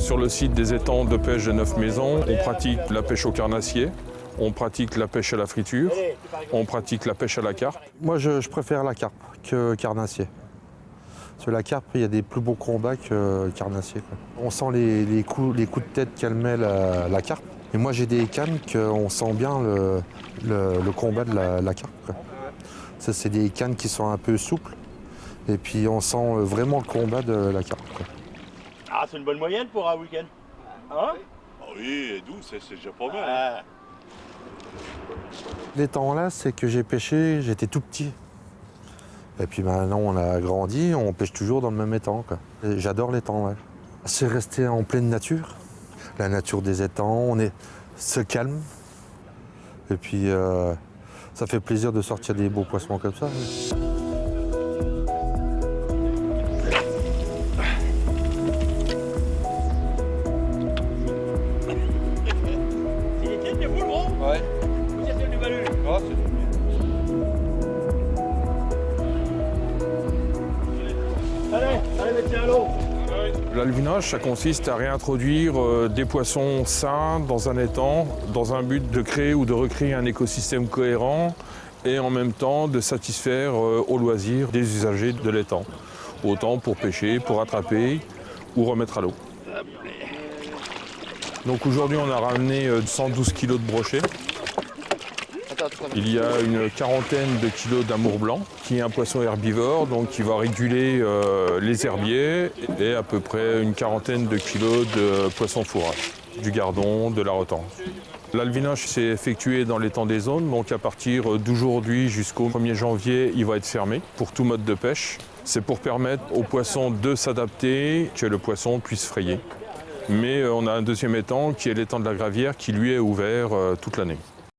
Sur le site des étangs de pêche de Neuf-Maisons, on pratique la pêche au carnassier, on pratique la pêche à la friture, on pratique la pêche à la carpe. Moi, je préfère la carpe que carnassier. Sur la carpe, il y a des plus beaux combats que carnassier, quoi. On sent les coups de tête qu'elle met la carpe. Et moi, j'ai des cannes qu'on sent bien le combat de la carpe, quoi. Ça, c'est des cannes qui sont un peu souples. Et puis, on sent vraiment le combat de la carpe, quoi. Ah, c'est une bonne moyenne pour un week-end. Hein? Ah oui, 12, c'est déjà pas mal. Hein. Les temps là, c'est que j'ai pêché, j'étais tout petit. Et puis maintenant, on a grandi, on pêche toujours dans le même étang, quoi. Et j'adore les temps là. C'est rester en pleine nature. La nature des étangs, se calme. Et puis, ça fait plaisir de sortir des beaux poissons comme ça. L'alvinage, ça consiste à réintroduire des poissons sains dans un étang, dans un but de créer ou de recréer un écosystème cohérent et en même temps de satisfaire aux loisirs des usagers de l'étang. Autant pour pêcher, pour attraper ou remettre à l'eau. Donc aujourd'hui, on a ramené 112 kg de brochets. Il y a une quarantaine de kilos d'amour blanc, qui est un poisson herbivore, donc qui va réguler les herbiers, et à peu près une quarantaine de kilos de poisson fourrage, du gardon, de la retanche. L'alvinage s'est effectué dans l'étang des Aunes, donc à partir d'aujourd'hui jusqu'au 1er janvier, il va être fermé pour tout mode de pêche. C'est pour permettre aux poissons de s'adapter, que le poisson puisse frayer. Mais on a un deuxième étang qui est l'étang de la Gravière qui lui est ouvert toute l'année.